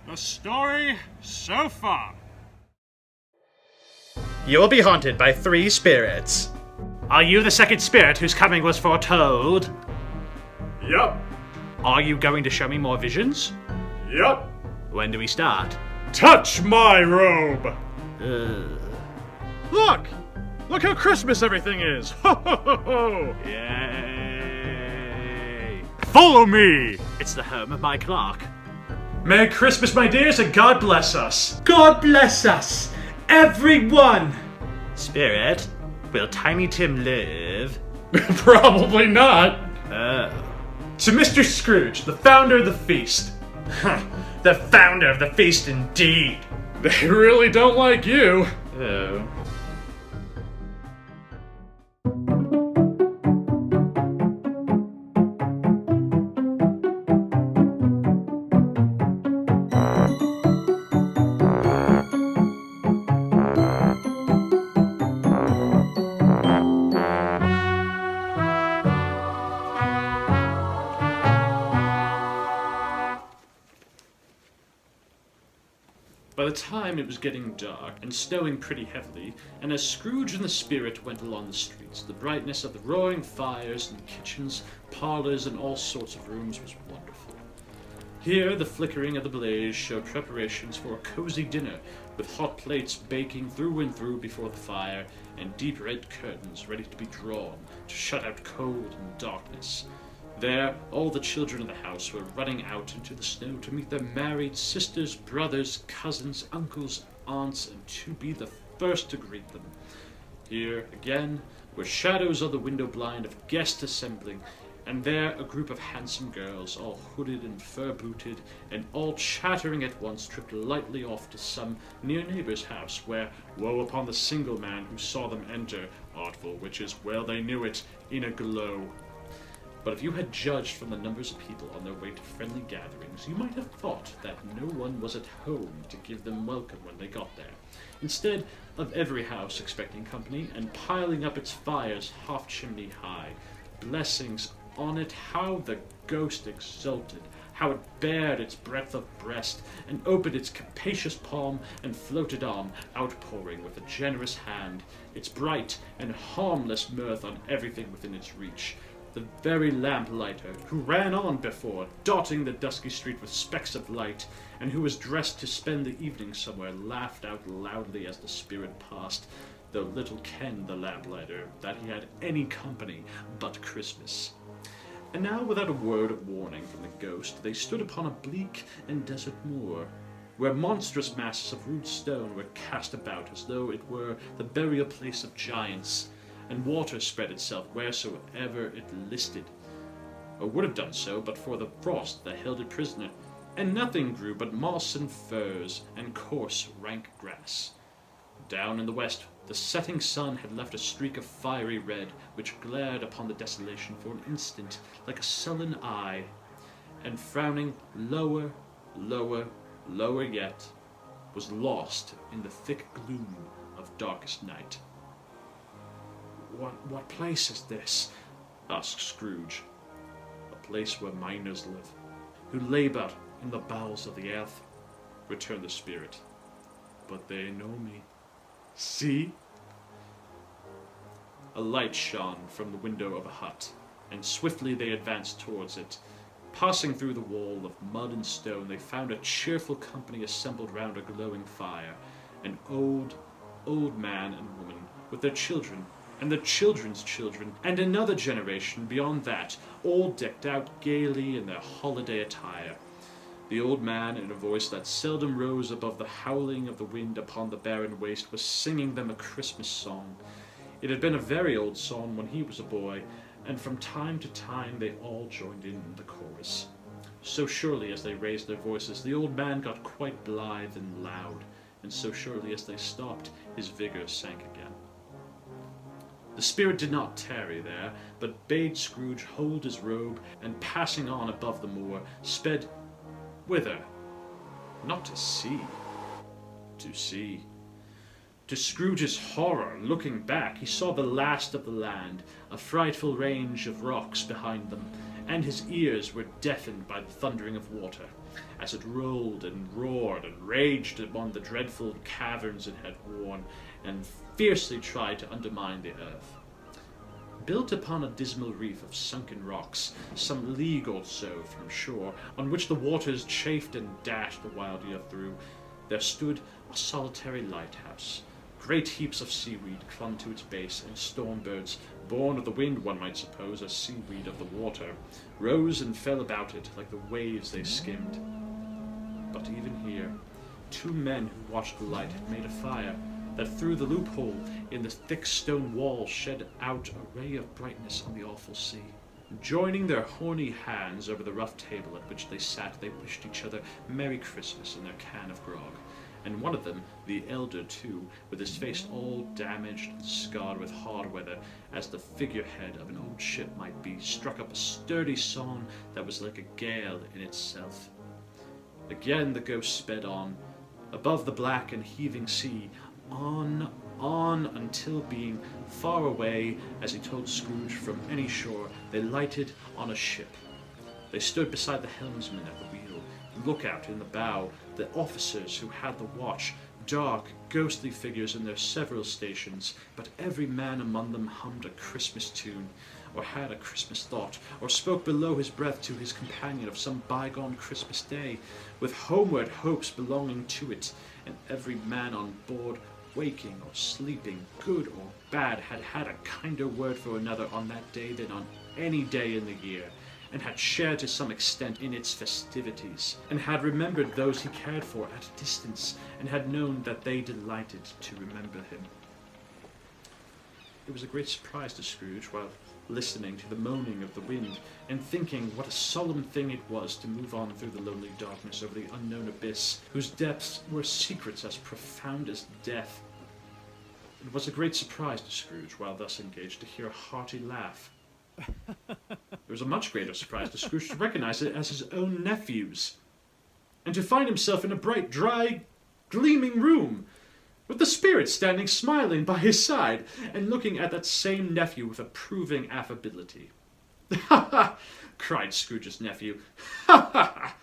The story so far. You will be haunted by 3 spirits. Are you the second spirit whose coming was foretold? Yup. Are you going to show me more visions? Yup. When do we start? Touch my robe! Look! Look how Christmas everything is! Ho ho ho ho! Yay! Follow me! It's the home of my clock. Merry Christmas, my dears, and God bless us! God bless us! Everyone! Spirit, will Tiny Tim live? Probably not. Oh. To Mr. Scrooge, the founder of the feast. The founder of the feast indeed. They really don't like you. Oh. By the time it was getting dark and snowing pretty heavily, and as Scrooge and the spirit went along the streets, the brightness of the roaring fires in kitchens, parlors, and all sorts of rooms was wonderful. Here, the flickering of the blaze showed preparations for a cozy dinner, with hot plates baking through and through before the fire, and deep red curtains ready to be drawn to shut out cold and darkness. There, all the children of the house were running out into the snow to meet their married sisters, brothers, cousins, uncles, aunts, and to be the first to greet them. Here, again, were shadows on the window blind of guests assembling, and there a group of handsome girls, all hooded and fur-booted, and all chattering at once, tripped lightly off to some near neighbor's house, where, woe upon the single man who saw them enter, artful witches, well they knew it, in a glow. But if you had judged from the numbers of people on their way to friendly gatherings, you might have thought that no one was at home to give them welcome when they got there. Instead of every house expecting company and piling up its fires half-chimney high, blessings on it, how the ghost exulted, how it bared its breadth of breast, and opened its capacious palm, and floated on, outpouring with a generous hand, its bright and harmless mirth on everything within its reach. The very lamplighter, who ran on before, dotting the dusky street with specks of light, and who was dressed to spend the evening somewhere, laughed out loudly as the spirit passed, though little kenned the lamplighter that he had any company but Christmas. And now, without a word of warning from the ghost, they stood upon a bleak and desert moor, where monstrous masses of rude stone were cast about as though it were the burial place of giants, and water spread itself wheresoever it listed, or would have done so but for the frost that held it prisoner, and nothing grew but moss and furze and coarse rank grass. Down in the west, the setting sun had left a streak of fiery red, which glared upon the desolation for an instant like a sullen eye, and frowning lower, lower, lower yet, was lost in the thick gloom of darkest night. What place is this? Asked Scrooge. A place where miners live, who labour in the bowels of the earth, returned the spirit. But they know me. See? A light shone from the window of a hut, and swiftly they advanced towards it. Passing through the wall of mud and stone, they found a cheerful company assembled round a glowing fire, an old man and woman, with their children, and their children's children, and another generation beyond that, all decked out gaily in their holiday attire. The old man, in a voice that seldom rose above the howling of the wind upon the barren waste, was singing them a Christmas song. It had been a very old song when he was a boy, and from time to time they all joined in the chorus. So surely as they raised their voices, the old man got quite blithe and loud, and so surely as they stopped, his vigor sank again. The spirit did not tarry there, but bade Scrooge hold his robe, and passing on above the moor, sped whither? Not to see. To see. To Scrooge's horror, looking back, he saw the last of the land, a frightful range of rocks behind them, and his ears were deafened by the thundering of water, as it rolled and roared and raged among the dreadful caverns it had worn, and fiercely tried to undermine the earth. Built upon a dismal reef of sunken rocks, some league or so from shore, on which the waters chafed and dashed the wild year through, there stood a solitary lighthouse. Great heaps of seaweed clung to its base, and storm birds, born of the wind, one might suppose, as seaweed of the water, rose and fell about it like the waves they skimmed. But even here, two men who watched the light had made a fire that through the loophole in the thick stone wall shed out a ray of brightness on the awful sea. Joining their horny hands over the rough table at which they sat, they wished each other Merry Christmas in their can of grog. And one of them, the elder too, with his face all damaged and scarred with hard weather, as the figurehead of an old ship might be, struck up a sturdy song that was like a gale in itself. Again the ghost sped on, above the black and heaving sea, on, until being far away, as he told Scrooge, from any shore, they lighted on a ship. They stood beside the helmsman at the wheel, the lookout in the bow, the officers who had the watch, dark, ghostly figures in their several stations, but every man among them hummed a Christmas tune, or had a Christmas thought, or spoke below his breath to his companion of some bygone Christmas day, with homeward hopes belonging to it, and every man on board, waking or sleeping, good or bad, had had a kinder word for another on that day than on any day in the year, and had shared to some extent in its festivities, and had remembered those he cared for at a distance, and had known that they delighted to remember him. It was a great surprise to Scrooge, while listening to the moaning of the wind, and thinking what a solemn thing it was to move on through the lonely darkness over the unknown abyss, whose depths were secrets as profound as death. It was a great surprise to Scrooge, while thus engaged, to hear a hearty laugh. It was a much greater surprise to Scrooge to recognize it as his own nephew's, and to find himself in a bright, dry, gleaming room, with the spirit standing smiling by his side, and looking at that same nephew with approving affability. "Ha ha!" cried Scrooge's nephew. "Ha ha ha!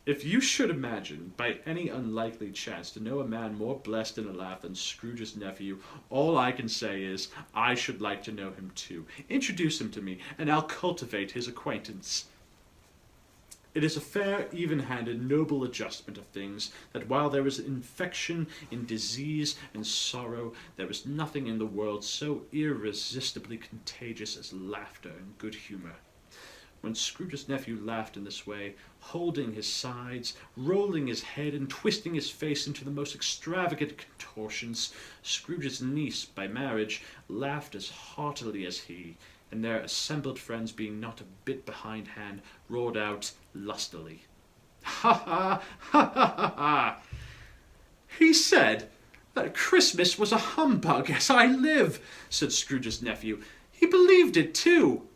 If you should imagine, by any unlikely chance, to know a man more blessed in a laugh than Scrooge's nephew, all I can say is, I should like to know him too. Introduce him to me, and I'll cultivate his acquaintance." It is a fair, even-handed, noble adjustment of things, that while there is infection in disease and sorrow, there is nothing in the world so irresistibly contagious as laughter and good humour. When Scrooge's nephew laughed in this way, holding his sides, rolling his head, and twisting his face into the most extravagant contortions, Scrooge's niece, by marriage, laughed as heartily as he, and their assembled friends, being not a bit behindhand, roared out lustily. "Ha ha! Ha ha ha ha! He said that Christmas was a humbug, as I live," said Scrooge's nephew. "He believed it too."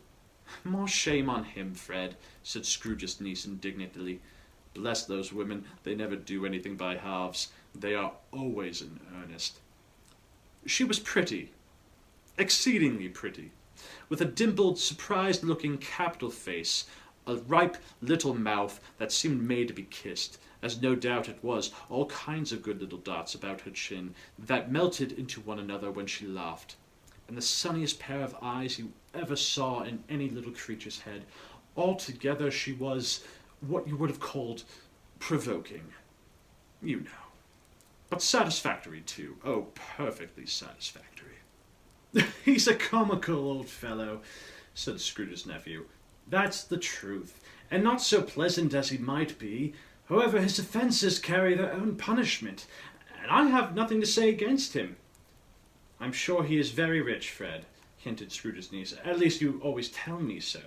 "More shame on him, Fred," said Scrooge's niece indignantly. "Bless those women, they never do anything by halves. They are always in earnest." She was pretty, exceedingly pretty, with a dimpled, surprised-looking, capital face, a ripe little mouth that seemed made to be kissed, as no doubt it was, all kinds of good little dots about her chin, that melted into one another when she laughed, and the sunniest pair of eyes you ever saw in any little creature's head. Altogether she was what you would have called provoking, you know, but satisfactory too. Oh, perfectly satisfactory. "He's a comical old fellow," said Scrooge's nephew. "That's the truth, and not so pleasant as he might be. However, his offences carry their own punishment, and I have nothing to say against him." "I'm sure he is very rich, Fred," hinted Scrooge's niece. "At least you always tell me so."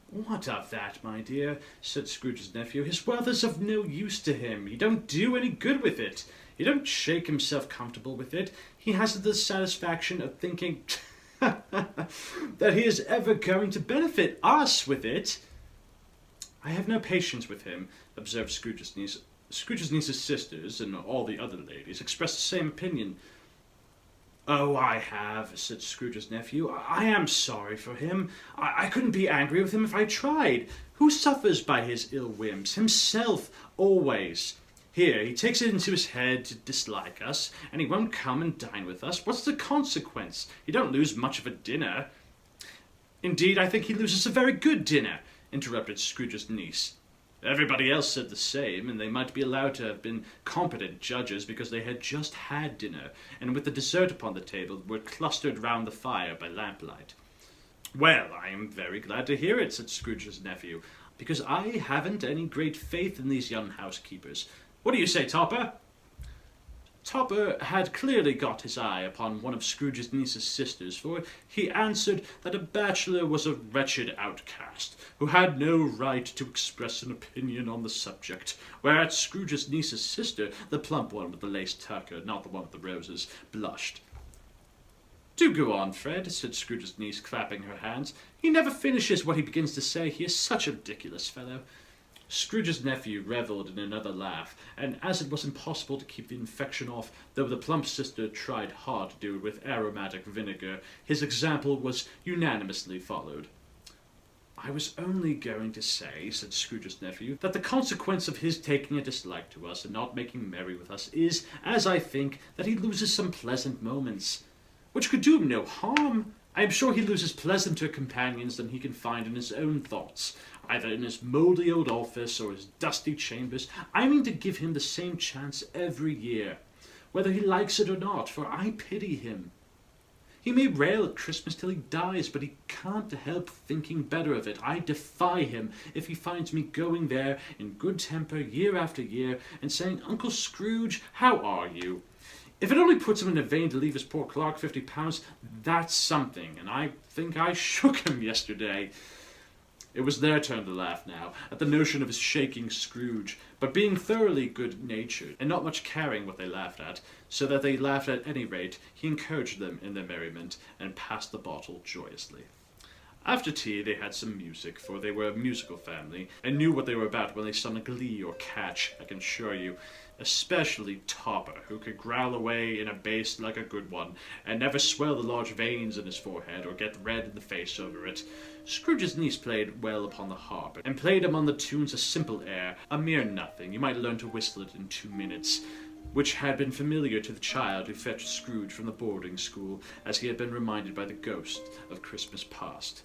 "What of that, my dear?" said Scrooge's nephew. "His wealth is of no use to him. He don't do any good with it. He don't shake himself comfortable with it. He hasn't the satisfaction of thinking that he is ever going to benefit us with it." "I have no patience with him," observed Scrooge's niece. Scrooge's niece's sisters, and all the other ladies, expressed the same opinion. "Oh, I have," said Scrooge's nephew. "I am sorry for him. I couldn't be angry with him if I tried. Who suffers by his ill whims? Himself, always. Here, he takes it into his head to dislike us, and he won't come and dine with us. What's the consequence? He don't lose much of a dinner." "Indeed, I think he loses a very good dinner," interrupted Scrooge's niece. Everybody else said the same, and they might be allowed to have been competent judges because they had just had dinner, and with the dessert upon the table were clustered round the fire by lamplight. "Well, I am very glad to hear it," said Scrooge's nephew, "because I haven't any great faith in these young housekeepers. What do you say, Topper?" Topper had clearly got his eye upon one of Scrooge's niece's sisters, for he answered that a bachelor was a wretched outcast, who had no right to express an opinion on the subject, whereat Scrooge's niece's sister, the plump one with the lace tucker, not the one with the roses, blushed. "Do go on, Fred," said Scrooge's niece, clapping her hands. "He never finishes what he begins to say. He is such a ridiculous fellow." Scrooge's nephew revelled in another laugh, and as it was impossible to keep the infection off, though the plump sister tried hard to do it with aromatic vinegar, his example was unanimously followed. "I was only going to say," said Scrooge's nephew, "that the consequence of his taking a dislike to us and not making merry with us is, as I think, that he loses some pleasant moments, which could do him no harm. I am sure he loses pleasanter companions than he can find in his own thoughts, either in his mouldy old office or his dusty chambers. I mean to give him the same chance every year, whether he likes it or not, for I pity him. He may rail at Christmas till he dies, but he can't help thinking better of it. I defy him if he finds me going there in good temper year after year and saying, 'Uncle Scrooge, how are you?' If it only puts him in a vein to leave his poor clerk £50, that's something, and I think I shook him yesterday." It was their turn to laugh now, at the notion of his shaking Scrooge, but being thoroughly good-natured, and not much caring what they laughed at, so that they laughed at any rate, he encouraged them in their merriment, and passed the bottle joyously. After tea they had some music, for they were a musical family, and knew what they were about when they sung a glee or catch, I can assure you, especially Topper, who could growl away in a bass like a good one, and never swell the large veins in his forehead, or get red in the face over it. Scrooge's niece played well upon the harp, and played among the tunes a simple air, a mere nothing, you might learn to whistle it in 2 minutes, which had been familiar to the child who fetched Scrooge from the boarding school, as he had been reminded by the ghost of Christmas past.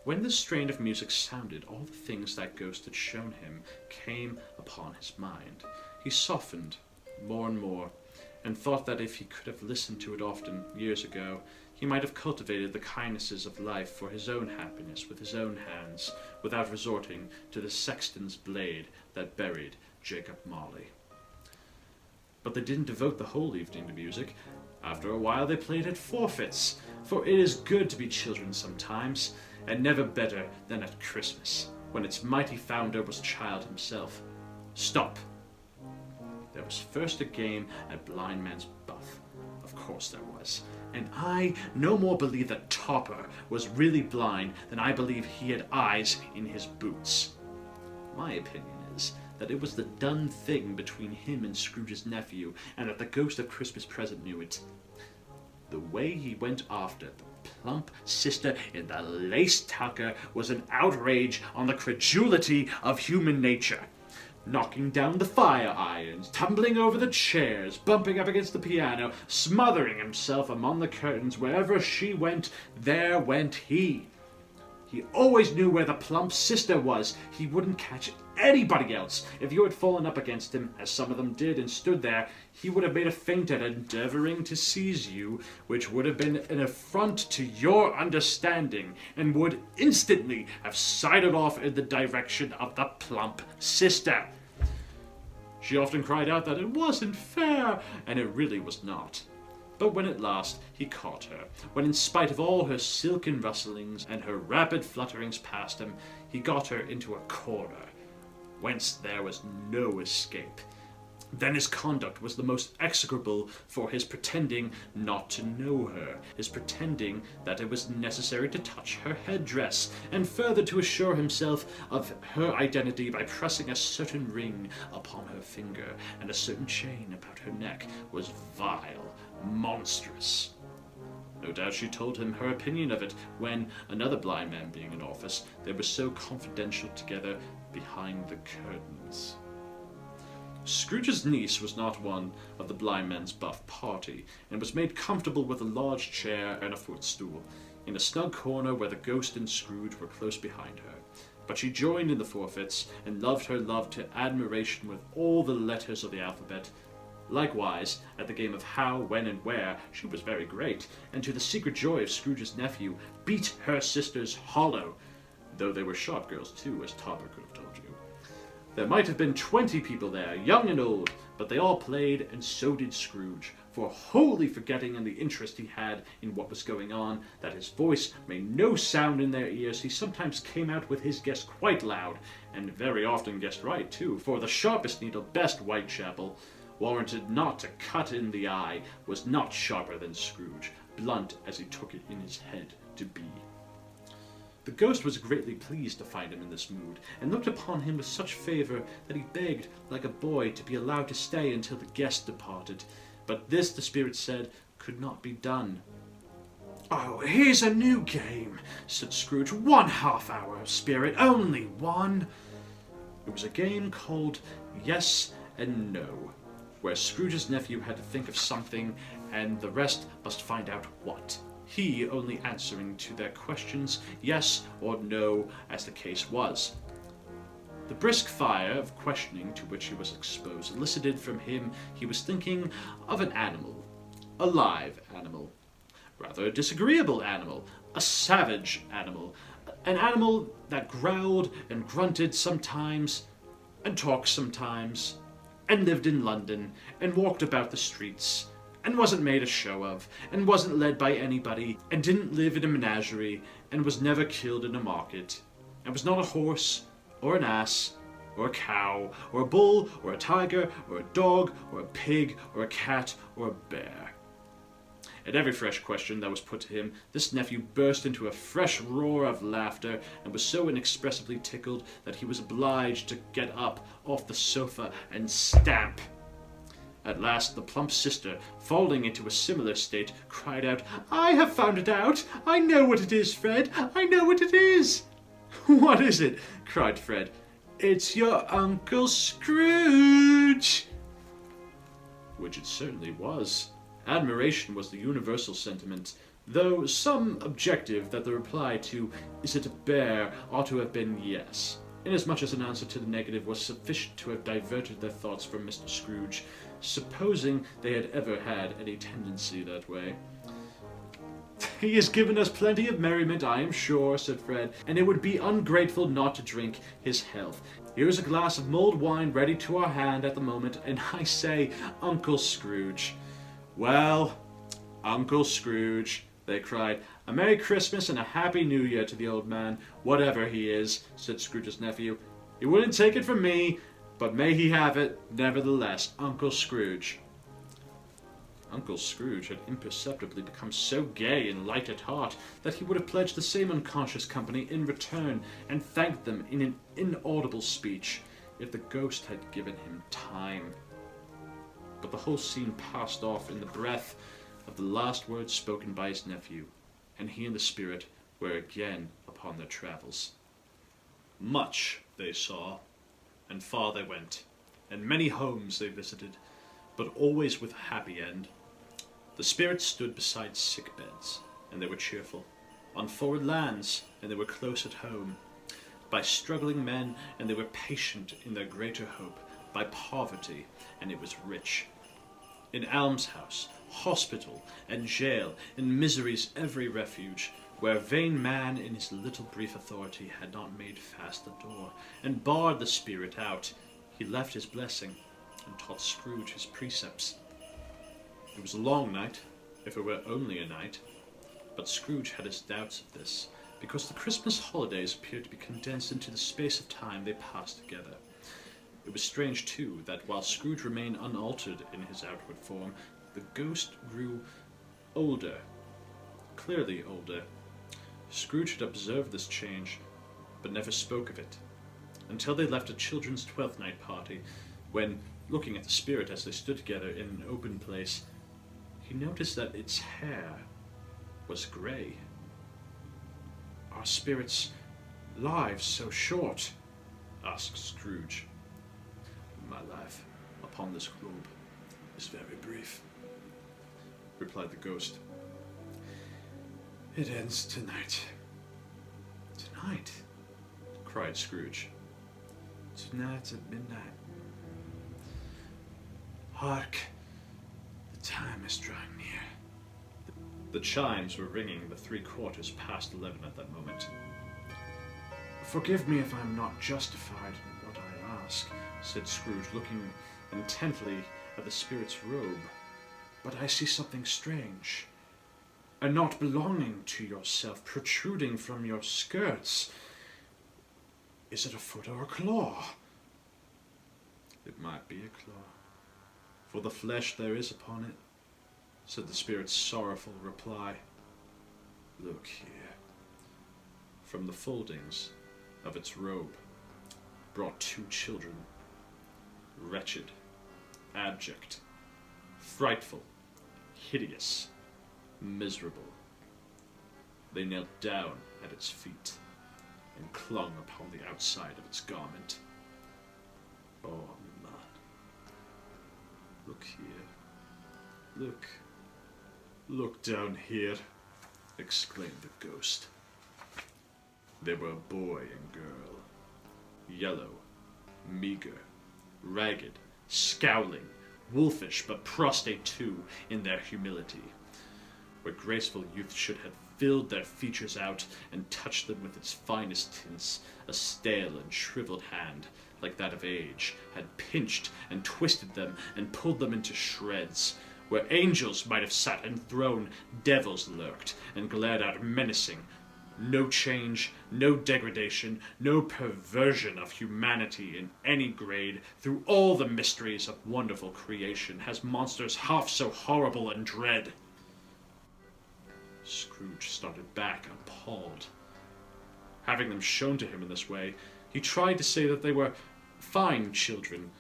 When the strain of music sounded, all the things that ghost had shown him came upon his mind. He softened more and more, and thought that if he could have listened to it often, years ago, he might have cultivated the kindnesses of life for his own happiness with his own hands, without resorting to the sexton's blade that buried Jacob Marley. But they didn't devote the whole evening to music. After a while they played at forfeits, for it is good to be children sometimes, and never better than at Christmas, when its mighty founder was a child himself. Stop! There was first a game at Blind Man's Buff. Of course there was. And I no more believe that Topper was really blind than I believe he had eyes in his boots. My opinion is that it was the done thing between him and Scrooge's nephew, and that the ghost of Christmas present knew it. The way he went after the plump sister in the lace tucker was an outrage on the credulity of human nature. Knocking down the fire irons, tumbling over the chairs, bumping up against the piano, smothering himself among the curtains. Wherever she went, there went he. He always knew where the plump sister was. He wouldn't catch anybody else. If you had fallen up against him, as some of them did, and stood there, he would have made a feint at endeavoring to seize you, which would have been an affront to your understanding, and would instantly have sidled off in the direction of the plump sister. She often cried out that it wasn't fair, and it really was not. But when at last he caught her, when in spite of all her silken rustlings and her rapid flutterings past him, he got her into a corner, whence there was no escape. Then his conduct was the most execrable for his pretending not to know her, his pretending that it was necessary to touch her headdress, and further to assure himself of her identity by pressing a certain ring upon her finger, and a certain chain about her neck was vile, monstrous. No doubt she told him her opinion of it when, another blind man being in office, they were so confidential together behind the curtains. Scrooge's niece was not one of the blind man's buff party, and was made comfortable with a large chair and a footstool, in a snug corner where the ghost and Scrooge were close behind her. But she joined in the forfeits, and loved her love to admiration with all the letters of the alphabet. Likewise, at the game of how, when, and where, she was very great, and to the secret joy of Scrooge's nephew, beat her sisters hollow, though they were sharp girls too, as Topper could have told you. There might have been 20 people there, young and old, but they all played, and so did Scrooge, for wholly forgetting in the interest he had in what was going on, that his voice made no sound in their ears, he sometimes came out with his guess quite loud, and very often guessed right too, for the sharpest needle, best Whitechapel, warranted not to cut in the eye, was not sharper than Scrooge, blunt as he took it in his head to be. The ghost was greatly pleased to find him in this mood, and looked upon him with such favour that he begged, like a boy, to be allowed to stay until the guest departed. But this, the spirit said, could not be done. "Oh, here's a new game," said Scrooge. "1 half-hour, spirit, only one." It was a game called Yes and No, where Scrooge's nephew had to think of something, and the rest must find out what. He only answering to their questions yes or no, as the case was. The brisk fire of questioning to which he was exposed elicited from him he was thinking of an animal, a live animal, rather a disagreeable animal, a savage animal, an animal that growled and grunted sometimes, and talked sometimes, and lived in London, and walked about the streets, and wasn't made a show of, and wasn't led by anybody, and didn't live in a menagerie, and was never killed in a market, and was not a horse, or an ass, or a cow, or a bull, or a tiger, or a dog, or a pig, or a cat, or a bear. At every fresh question that was put to him, this nephew burst into a fresh roar of laughter, and was so inexpressibly tickled that he was obliged to get up off the sofa and stamp. At last the plump sister, falling into a similar state, cried out, "I have found it out! I know what it is, Fred! I know what it is!" "What is it?" cried Fred. "It's your Uncle Scrooge!" Which it certainly was. Admiration was the universal sentiment, though some objective that the reply to "Is it a bear?" ought to have been yes, inasmuch as an answer to the negative was sufficient to have diverted their thoughts from Mr. Scrooge, supposing they had ever had any tendency that way. "He has given us plenty of merriment, I am sure," said Fred, "and it would be ungrateful not to drink his health. Here's a glass of mulled wine ready to our hand at the moment, and I say, Uncle Scrooge." "Well, Uncle Scrooge," they cried, "a Merry Christmas and a Happy New Year to the old man, whatever he is," said Scrooge's nephew. "He wouldn't take it from me, but may he have it, nevertheless, Uncle Scrooge." Uncle Scrooge had imperceptibly become so gay and light at heart that he would have pledged the same unconscious company in return, and thanked them in an inaudible speech, if the ghost had given him time. But the whole scene passed off in the breath of the last words spoken by his nephew, and he and the spirit were again upon their travels. Much they saw, and far they went, and many homes they visited, but always with a happy end. The spirits stood beside sick beds, and they were cheerful, on foreign lands, and they were close at home, by struggling men, and they were patient in their greater hope, by poverty, and it was rich. In almshouse, hospital, and jail, in misery's every refuge, where vain man in his little brief authority had not made fast the door, and barred the spirit out, he left his blessing, and taught Scrooge his precepts. It was a long night, if it were only a night, but Scrooge had his doubts of this, because the Christmas holidays appeared to be condensed into the space of time they passed together. It was strange, too, that while Scrooge remained unaltered in his outward form, the ghost grew older, clearly older. Scrooge had observed this change, but never spoke of it, until they left a children's Twelfth Night party, when, looking at the spirit as they stood together in an open place, he noticed that its hair was grey. "Are spirits' lives so short?" asked Scrooge. "My life upon this globe is very brief," replied the ghost. "It ends tonight." "Tonight?" cried Scrooge. "Tonight at midnight. Hark! The time is drawing near." The chimes were ringing the 3/4 past 11 at that moment. "Forgive me if I am not justified in what I ask," said Scrooge, looking intently at the spirit's robe, "but I see something strange, and not belonging to yourself, protruding from your skirts. Is it a foot or a claw?" "It might be a claw, for the flesh there is upon it," said the spirit's sorrowful reply. "Look here." From the foldings of its robe brought 2 children, wretched, abject, frightful, hideous, miserable. They knelt down at its feet and clung upon the outside of its garment. "Oh, man, look here. Look down here," exclaimed the ghost. They were a boy and girl, yellow, meager, ragged, scowling, wolfish, but prostrate too in their humility. Where graceful youth should have filled their features out and touched them with its finest tints, a stale and shriveled hand, like that of age, had pinched and twisted them and pulled them into shreds. Where angels might have sat enthroned, devils lurked and glared out menacing. No change, no degradation, no perversion of humanity in any grade, through all the mysteries of wonderful creation, has monsters half so horrible and dread. Scrooge started back, appalled. Having them shown to him in this way, he tried to say that they were fine children,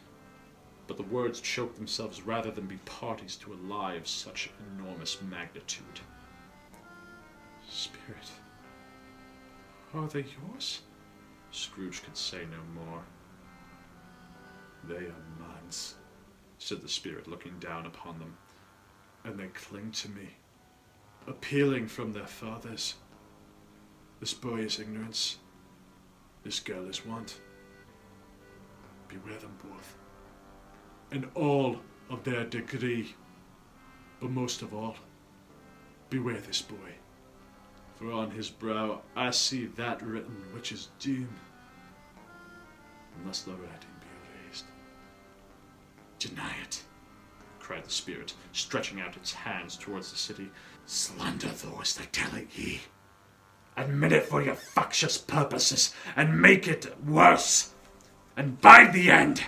but the words choked themselves rather than be parties to a lie of such enormous magnitude. "Spirit, are they yours?" Scrooge could say no more. "They are mine," said the spirit, looking down upon them, "and they cling to me, appealing from their fathers. This boy is ignorance, this girl is want. Beware them both, in all of their degree, but most of all, beware this boy. For on his brow I see that written which is doom, unless the writing be erased." "Deny it," cried the spirit, stretching out its hands towards the city. "Slander those that tell it ye. Admit it for your factious purposes, and make it worse, and bide the end."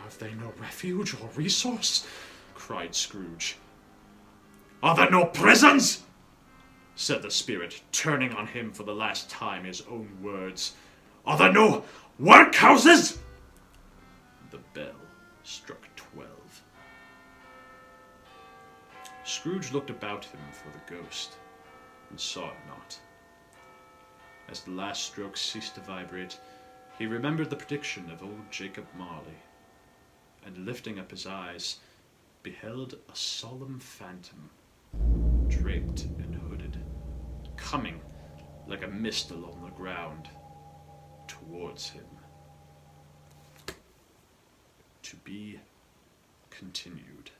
"Have they no refuge or resource?" cried Scrooge. "Are there no prisons?" said the spirit, turning on him for the last time his own words. "Are there no workhouses?" The bell struck 12. Scrooge looked about him for the ghost, and saw it not. As the last stroke ceased to vibrate, he remembered the prediction of old Jacob Marley, and lifting up his eyes, beheld a solemn phantom, draped and hooded, coming like a mist along the ground towards him. To be continued.